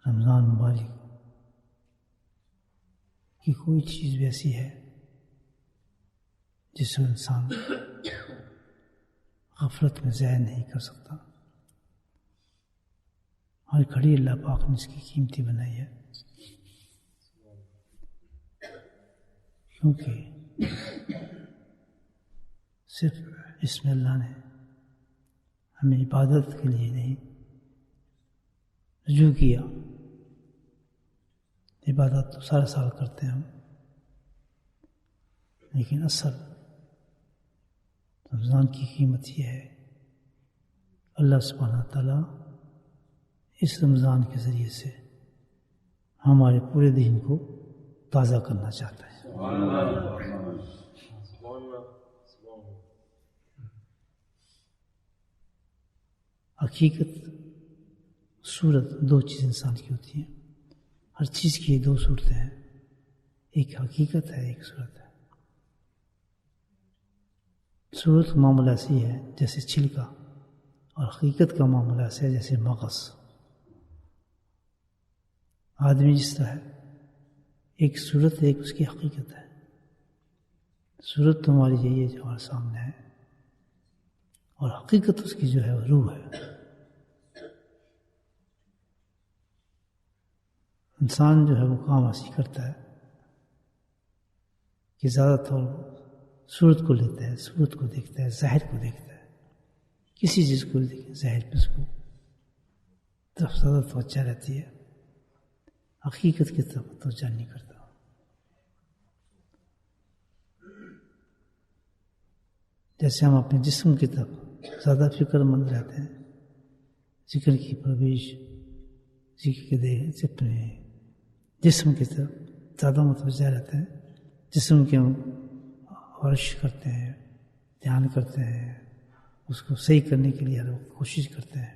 رمضان مبارک کی کوئی چیز ویسی ہے جس کو انسان غفلت میں ضائع نہیں کر سکتا. ہر گھڑی اللہ پاک نے اس کی قیمتی بنائی ہے، کیونکہ صرف اس میں اللہ نے ہمیں عبادت کے لیے نہیں رجوع کیا. عبادت تو سارا سال کرتے ہیں ہم، لیکن اصل رمضان کی قیمت یہ ہے اللہ سبحانہ تعالیٰ اس رمضان کے ذریعے سے ہمارے پورے دین کو تازہ کرنا چاہتا ہے. حقیقت صورت دو چیز انسان کی ہوتی ہیں. ہر چیز کی دو صورتیں ہیں، ایک حقیقت ہے ایک صورت ہے. صورت کا معاملہ ایسی ہے جیسے چھلکا، اور حقیقت کا معاملہ ایسا ہے جیسے مغز. آدمی جس طرح ہے، ایک صورت ہے ایک اس کی حقیقت ہے. صورت تو ہماری یہی ہے جو ہمارے سامنے ہے، اور حقیقت اس کی جو ہے وہ روح ہے. انسان جو ہے وہ کام ایسی کرتا ہے کہ زیادہ طور صورت کو لیتا ہے، صورت کو دیکھتا ہے، ظاہر کو دیکھتا ہے. کسی چیز کو دیکھیں ظاہر پہ اس کو طرف زیادہ توجہ رہتی ہے، حقیقت کی طرف توجہ نہیں کرتا. جیسے ہم اپنے جسم کی طرف زیادہ فکر مند رہتے ہیں، ذکر کی پرویش، ذکر کے اپنے جسم کی طرف زیادہ متوجہ رہتے ہیں، جسم کے ورزش کرتے ہیں، دھیان کرتے ہیں، اس کو صحیح کرنے کے لیے ہر وقت کوشش کرتے ہیں.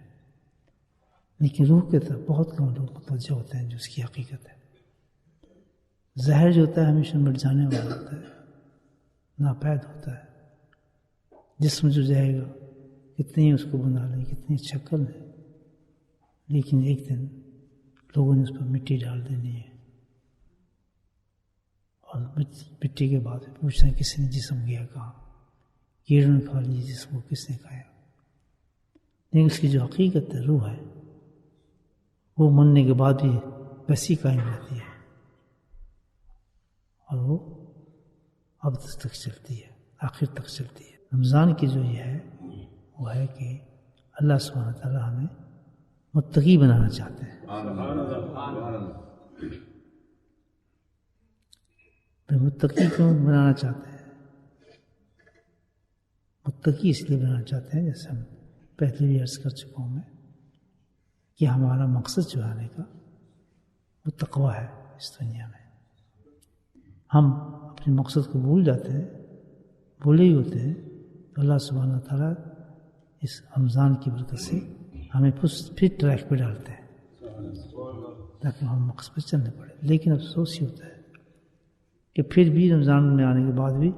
لیکن روح کی طرف بہت کم لوگ متوجہ ہوتے ہیں جو اس کی حقیقت ہے. ظاہر جو ہوتا ہے ہمیشہ مٹ جانے والا ہوتا ہے، ناپید ہوتا ہے. جسم جو جائے گا کتنی اس کو بنا لیں، کتنی اچھا کر لیں، لیکن ایک دن لوگوں نے اس پر مٹی ڈال دینی ہے، اور مٹی کے بعد پوچھنا ہے کس نے جسم گیا کہاں، کیڑوں نے کھا لی جسم کو کس نے کھایا. لیکن اس کی جو حقیقت ہے روح ہے، وہ مرنے کے بعد بھی ویسی قائم رہتی ہے، اور وہ اب تک چلتی ہے، آخر تک چلتی ہے. رمضان کی جو یہ ہے وہ ہے کہ اللہ سبحانہ تعالیٰ ہمیں متقی بنانا چاہتے ہیں. متقی کیوں بنانا چاہتے ہیں؟ متقی اس لیے بنانا چاہتے ہیں، جیسے ہم پہلے بھی عرض کر چکا ہوں میں، کہ ہمارا مقصد جو آنے کا وہ تقویٰ ہے. اس دنیا میں ہم اپنے مقصد کو بھول جاتے ہیں، بھولے ہی ہوتے ہیں، تو اللہ سبحانہ تعالیٰ اس رمضان کی برکت سے ہمیں پھر ٹریک پہ ڈالتے ہیں تاکہ ہم مقصد پہ چلنے پڑے. لیکن افسوس ہی ہوتا ہے کہ پھر بھی رمضان میں آنے کے بعد بھی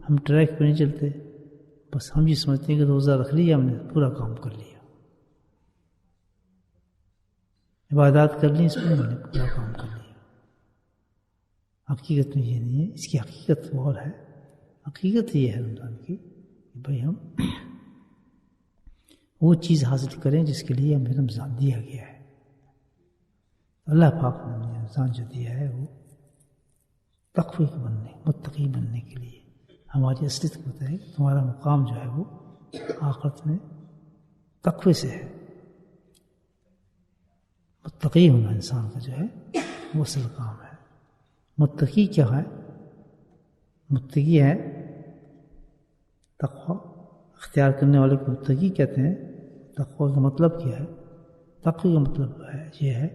ہم ٹریک پہ نہیں چلتے. بس ہم یہ سمجھتے ہیں کہ روزہ رکھ لیا ہم نے، پورا کام کر لیا، عبادات کر لی، اس میں ہم نے پورا کام کر لیا. حقیقت میں یہ نہیں ہے، اس کی حقیقت اور ہے. حقیقت یہ ہے رمضان کی کہ بھائی ہم وہ چیز حاصل کریں جس کے لیے ہمیں رمضان دیا گیا ہے. اللہ پاک نے ہمیں رمضان جو دیا ہے وہ تقوی بننے، متقی بننے کے لیے ہماری اصلیت کو ہوتا ہے کہ تمہارا مقام جو ہے وہ آخرت میں تقوی سے ہے. متقی ہونا انسان کا جو ہے وہ اصل کام ہے. متقی کیا ہے؟ متقی ہے تقوی اختیار کرنے والے کو متقی کہتے ہیں. تقوی کا مطلب کیا ہے؟ تقوی کا مطلب یہ ہے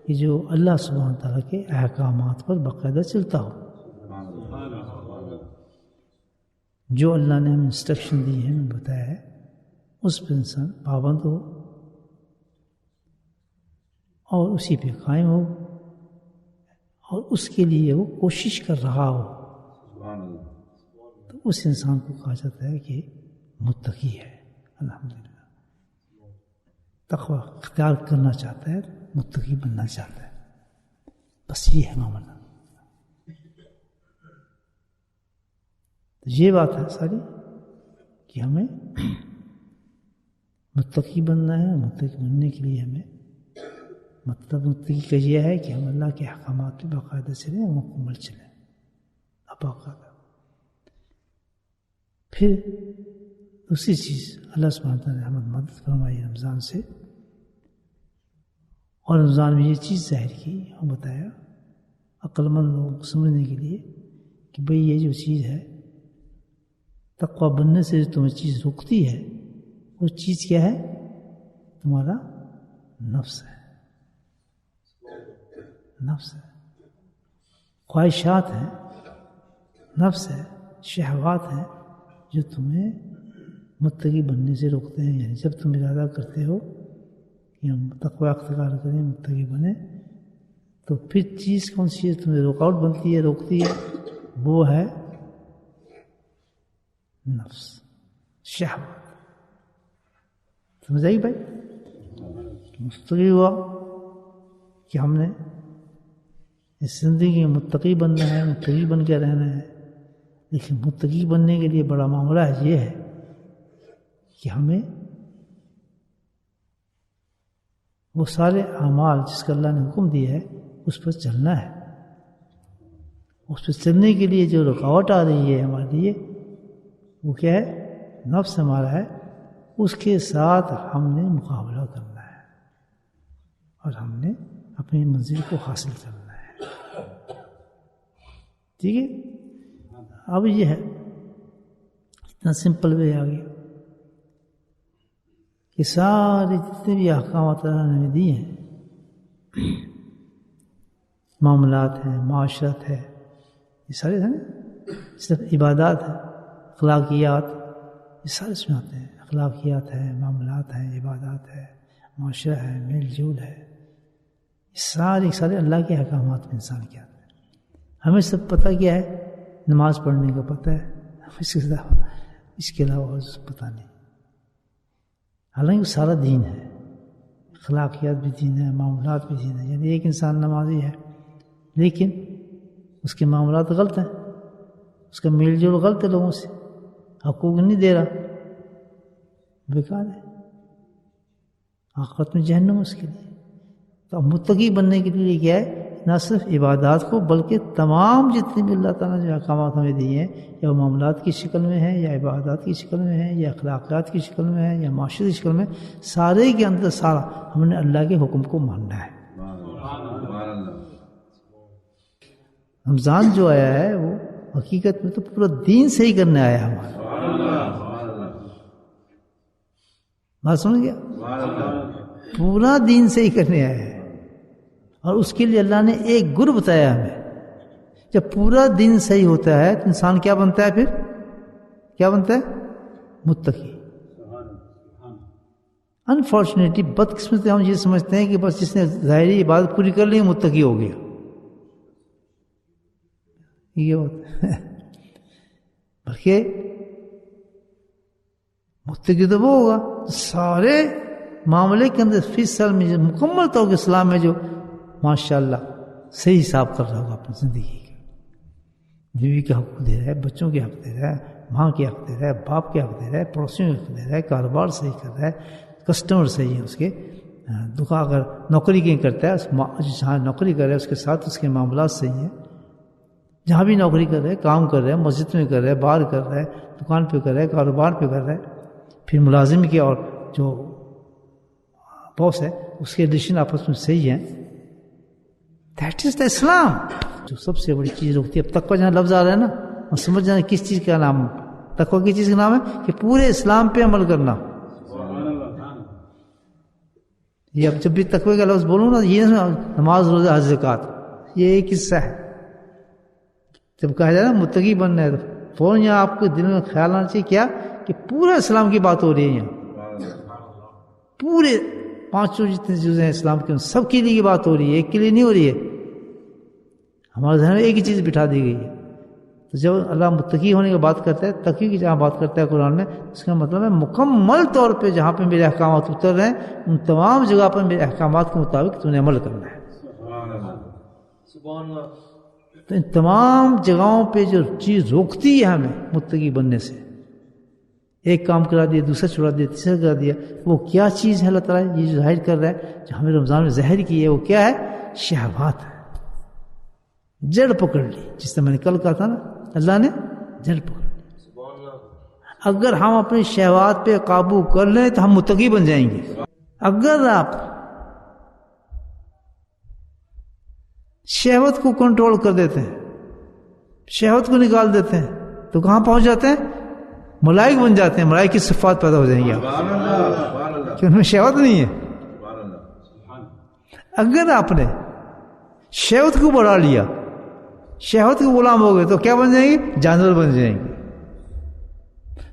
کہ جو اللہ سبحانہ تعالیٰ کے احکامات پر باقاعدہ چلتا ہو. جو اللہ نے ہمیں انسٹرکشن دی ہے، ہمیں بتایا ہے، اس پہ انسان پابند ہو اور اسی پہ قائم ہو اور اس کے لیے وہ کوشش کر رہا ہو، تو اس انسان کو کہا جاتا ہے کہ متقی ہے. الحمدللہ تقوی اختیار کرنا چاہتا ہے متقی بننا چاہتا ہے. بس یہ ہے معاملہ. تو یہ بات ہے ساری کہ ہمیں متقی بننا ہے. متقی بننے کے لیے ہمیں مطلب متقی کا یہ ہے کہ ہم اللہ کے احکامات پہ باقاعدہ چلیں اور مکمل چلیں باقاعدہ. پھر دوسری چیز اللہ سبحانہ وتعالیٰ نے ہمیں مدد فرمائی رمضان سے, اور رمضان میں یہ چیز ظاہر کی اور بتایا عقل مند لوگوں کو سمجھنے کے لیے کہ بھئی یہ جو چیز ہے تقویٰ بننے سے جو تمہیں چیز روکتی ہے وہ چیز کیا ہے؟ تمہارا نفس ہے. نفس ہے, خواہشات ہیں, نفس ہے, شہوات ہیں جو تمہیں متقی بننے سے روکتے ہیں. یعنی جب تم ارادہ کرتے ہو کہ ہم تقویٰ اختیار کریں, متقی بنیں, تو پھر چیز کون سی ہے تمہیں رکاوٹ بنتی ہے, روکتی ہے؟ وہ ہے نفس, شہوات. سمجھ آئی بھائی؟ متقی ہوا کہ ہم نے اس زندگی میں متقی بننا ہے, متقی بن کے رہنا ہے. لیکن متقی بننے کے لیے بڑا معاملہ یہ ہے کہ ہمیں وہ سارے اعمال جس کا اللہ نے حکم دیا ہے اس پر چلنا ہے. اس پر چلنے کے لیے جو رکاوٹ آ رہی ہے ہمارے لیے وہ کیا ہے؟ نفس ہمارا ہے. اس کے ساتھ ہم نے مقابلہ کرنا ہے اور ہم نے اپنی منزل کو حاصل کرنا ہے. ٹھیک ہے. اب یہ ہے اتنا سمپل وے آ گیا کہ سارے جتنے بھی احکامات اللہ نے دیے ہیں, معاملات ہیں, معاشرت ہے, یہ سارے ہیں نا, صرف عبادات ہیں, اخلاقیات, یہ سارے اس میں آتے ہیں. اخلاقیات ہے, معاملات ہیں, عبادات ہے, معاشرہ ہے, میل جول ہے, یہ سارے اللہ کے احکامات میں انسان کیا ہے. ہمیں سب پتہ کیا ہے؟ نماز پڑھنے کا پتہ ہے, اس کے علاوہ پتہ نہیں. حالانکہ وہ سارا دین ہے, اخلاقیات بھی دین ہے, معاملات بھی دین ہے. یعنی ایک انسان نمازی ہے لیکن اس کے معاملات غلط ہیں, اس کا میل جول غلط ہے, لوگوں سے حقوق نہیں دے رہا, بیکار ہے, آخرت میں جہنم اس کے لیے. تو متقی بننے کے لیے کیا ہے؟ نہ صرف عبادات کو بلکہ تمام جتنے بھی اللہ تعالیٰ نے جو احکامات ہمیں دیے ہیں, یا وہ معاملات کی شکل میں ہیں, یا عبادات کی شکل میں ہیں, یا اخلاقیات کی شکل میں ہیں, یا معاشرے کی شکل میں, سارے کے اندر سارا ہم نے اللہ کے حکم کو ماننا ہے. رمضان جو آیا ہے وہ حقیقت میں تو پورا دین صحیح کرنے آیا ہے ہمارا. بات سمجھ گیا؟ پورا دین صحیح کرنے آیا ہے. اور اس کے لیے اللہ نے ایک گر بتایا ہمیں. جب پورا دین صحیح ہوتا ہے تو انسان کیا بنتا ہے؟ پھر کیا بنتا ہے؟ متقی. انفارچونیٹلی بدقسمتی ہم یہ سمجھتے ہیں کہ بس جس نے ظاہری عبادت پوری کر لی متقی ہو گیا. یہ ہوتا ہے. بلکہ متقی تو وہ ہوگا سارے معاملے کے اندر فیصل میں جو مکمل طور پر اسلام میں جو ماشاء اللہ صحیح حساب کر رہا ہوگا اپنی زندگی کا. بیوی کے حق دے رہا ہے, بچوں کے حق دے رہا ہے, ماں کے حق دے رہا ہے, باپ کے حق دے رہا ہے, پڑوسیوں کے حق دے رہا ہے, کاروبار صحیح کر رہا ہے, کسٹمر صحیح ہے اس کے, دکان اگر نوکری کہیں کرتا ہے جہاں نوکری کر رہا ہے اس کے ساتھ اس کے معاملات صحیح ہیں. جہاں بھی نوکری کر رہے ہیں, کام کر رہے ہیں, مسجد میں کر رہے ہیں, باہر کر رہے ہیں, دکان پہ کر رہے ہیں, کاروبار پہ کر رہے ہیں, پھر ملازم کے اور جو باس ہے اس کے ریلیشن آپس میں صحیح ہیں. دیٹ از دا اسلام. جو سب سے بڑی چیز روکتی ہے. اب تقویٰ جہاں لفظ آ رہا ہے نا, اور سمجھ جانا کس چیز کا نام ہے. تقویٰ کی چیز کا نام ہے کہ پورے اسلام پہ عمل کرنا. یہ اب جب بھی تقویٰ کا لفظ بولوں نا, یہ نماز, روزہ, حج, زکات, یہ ایک حصہ ہے. جب کہا جائے نا متقی بننا ہے تو فوراً یہاں آپ کو دل میں خیال آنا چاہیے کیا کہ پورا اسلام کی بات ہو رہی ہے. یہاں پورے پانچوں جتنے چیزیں ہیں اسلام کے سب کے لیے بات ہو رہی ہے, ایک کے لیے نہیں ہو رہی ہے. ہمارے ذہن میں ایک ہی چیز بٹھا دی گئی ہے. تو جب اللہ متقی ہونے کی بات کرتا ہے، تقی کی جہاں بات کرتا ہے قرآن میں، اس کا مطلب ہے مکمل طور پہ جہاں پہ میرے احکامات اتر رہے ہیں ان تمام جگہ پر میرے احکامات کے مطابق تو نے عمل کرنا ہے. تو ان تمام جگہوں پہ جو چیز روکتی ہے ہمیں متقی بننے سے، ایک کام کرا دیا، دوسرا چھڑا دیا، تیسرا کرا دیا، وہ کیا چیز ہے اللہ تعالیٰ یہ جو ظاہر کر رہا ہے، جو ہمیں رمضان میں ظاہر کی ہے، وہ کیا ہے؟ شہوات ہے. جڑ پکڑ لی، جس طرح میں نے کل کہا تھا نا، اللہ نے جڑ پکڑ لی. اگر ہم اپنی شہوات پہ قابو کر لیں تو ہم متقی بن جائیں گے. اگر آپ شہوت کو کنٹرول کر دیتے ہیں، شہوت کو نکال دیتے ہیں، تو کہاں پہنچ جاتے ہیں؟ ملائک بن جاتے ہیں. ملائک کی صفات پیدا ہو جائیں گی آپ کہ ان میں شہوت نہیں ہے. اگر آپ نے شہوت کو بڑھا لیا، شہوت کے غلام ہو گئے، تو کیا بن جائیں گے؟ جانور بن جائیں گے.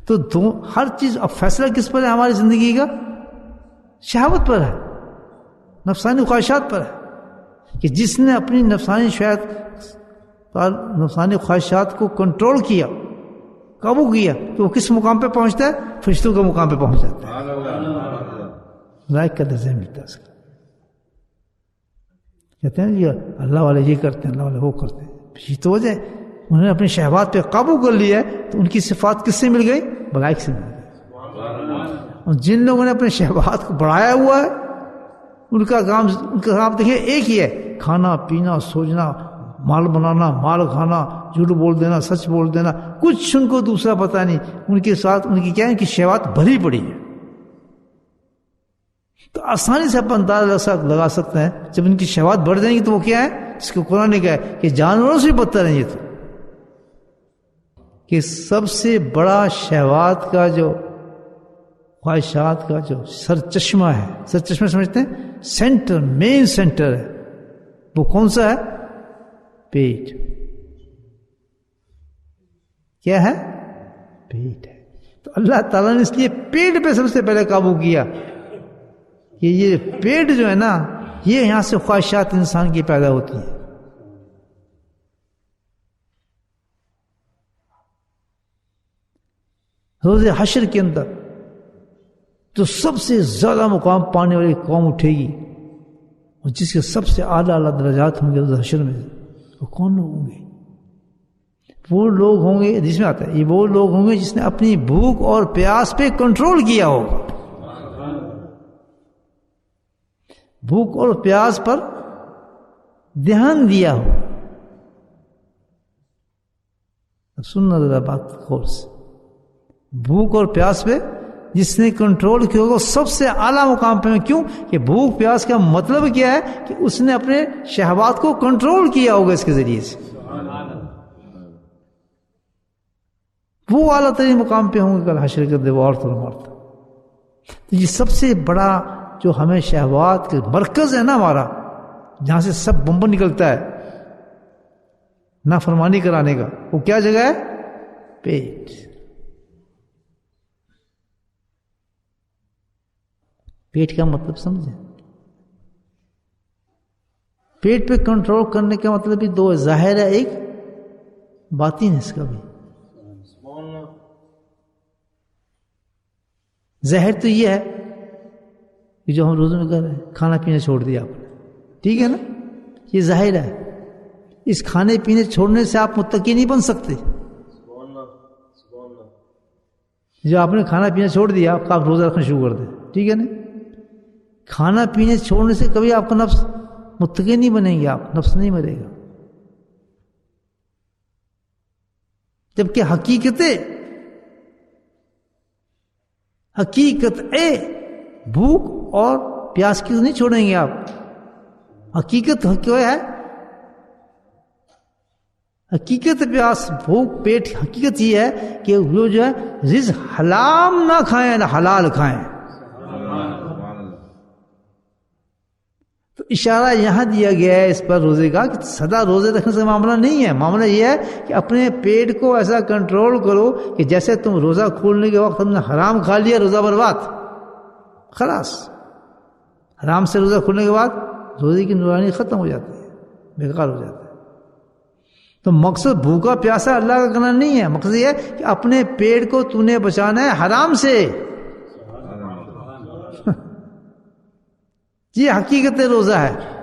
تو ہر چیز اب فیصلہ کس پر ہے ہماری زندگی کا؟ شہوت پر ہے، نفسانی خواہشات پر ہے. کہ جس نے اپنی نفسانی خواہشات کو کنٹرول کیا، قابو کیا، تو وہ کس مقام پہ پہنچتا ہے؟ فرشتوں کے مقام پہ پہنچ جاتا ہے، ملائک کا درجہ ملتا ہے اس کا. کہتے ہیں یہ اللہ والے یہ کرتے ہیں، اللہ والے وہ کرتے ہیں. یہ تو وجہ ہے انہوں نے اپنی شہوات پہ قابو کر لیا ہے، تو ان کی صفات کس سے مل گئی؟ ملائک سے مل گئی. اور جن لوگوں نے اپنے شہوات کو بڑھایا ہوا ہے، ان کا کام دیکھیں ایک ہی ہے، کھانا پینا، سوچنا، مال بنانا، مال کھانا، جھوٹ بول دینا، سچ بول دینا، کچھ ان کو دوسرا پتہ نہیں. ان کے ساتھ ان کی کیا ہے؟ ان کی شہوات بھری پڑی ہے. تو آسانی سے اپنا اندازہ لگا سکتے ہیں جب ان کی شہوات بڑھ جائیں گی تو وہ کیا ہے؟ اس کو قرآن نے کہا ہے کہ جانوروں سے بدتر ہیں یہ تو. کہ سب سے بڑا شہوات کا جو خواہشات کا جو سرچشمہ ہے، سرچشمہ سمجھتے ہیں؟ سینٹر، مین سینٹر ہے، وہ کون سا ہے؟ پیٹ. کیا ہے؟ پیٹ ہے. تو اللہ تعالیٰ نے اس لیے پیٹ پہ سب سے پہلے قابو کیا کہ یہ پیٹ جو ہے نا، یہ یہاں سے خواہشات انسان کی پیدا ہوتی ہیں. روز حشر کے اندر تو سب سے زیادہ مقام پانے والی قوم اٹھے گی، اور جس کے سب سے اعلیٰ اعلیٰ درجات ہوں گے روز حشر میں، وہ کون لوگ ہوں گے؟ وہ لوگ ہوں گے، جس میں آتا ہے یہ وہ لوگ ہوں گے جس نے اپنی بھوک اور پیاس پہ کنٹرول کیا ہوگا. بھوک اور پیاس پر دھیان دیا ہو. اب سننا ذرا بات غور سے. بھوک اور پیاس پہ جس نے کنٹرول کیا ہوگا سب سے اعلیٰ مقام پہ. کیوں کہ بھوک پیاس کا مطلب کیا ہے؟ کہ اس نے اپنے شہوات کو کنٹرول کیا ہوگا اس کے ذریعے سے. وہ اعلیٰ ترین مقام پہ ہوں گے کل حشر کے دن، وہ عورت اور مرد. تو یہ سب سے بڑا جو ہمیں شہوات کے مرکز ہے نا ہمارا، جہاں سے سب بمبن نکلتا ہے نافرمانی کرانے کا، وہ کیا جگہ ہے؟ پیٹ. پیٹ کا مطلب سمجھیں؟ پیٹ پہ کنٹرول کرنے کا مطلب بھی دو، ظاہر ہے ایک باطن ہے. اس کا بھی ظاہر تو یہ ہے کہ جو ہم روزوں میں کر رہے ہیں، کھانا پینا چھوڑ دیا آپ نے، ٹھیک ہے نا، یہ ظاہر ہے. اس کھانے پینے چھوڑنے سے آپ متقی نہیں بن سکتے. جو آپ نے کھانا پینا چھوڑ دیا، آپ روزہ رکھنا شروع کر دیں، ٹھیک ہے نا. کھانا پینے چھوڑنے سے کبھی آپ کا نفس متقی نہیں بنیں گے، آپ نفس نہیں مرے گا. جبکہ حقیقت بھوک اور پیاس کی نہیں چھوڑیں گے آپ. حقیقت کیا ہے؟ حقیقت پیاس بھوک پیٹ، حقیقت یہ ہے کہ وہ جو ہے رزق حرام نہ کھائیں، نہ حلال کھائیں. تو اشارہ یہاں دیا گیا ہے اس پر روزے کا کہ سدا روزے رکھنے سے معاملہ نہیں ہے. معاملہ یہ ہے کہ اپنے پیٹ کو ایسا کنٹرول کرو کہ جیسے تم روزہ کھولنے کے وقت تم نے حرام کھا لیا، روزہ برباد، خلاص. حرام سے روزہ کھولنے کے بعد روزے کی نورانی ختم ہو جاتی ہے، بیکار ہو جاتا ہے. تو مقصد بھوکا پیاسا اللہ کا کرنا نہیں ہے، مقصد یہ ہے کہ اپنے پیٹ کو تو نے بچانا ہے حرام سے. یہ حقیقت روزہ ہے.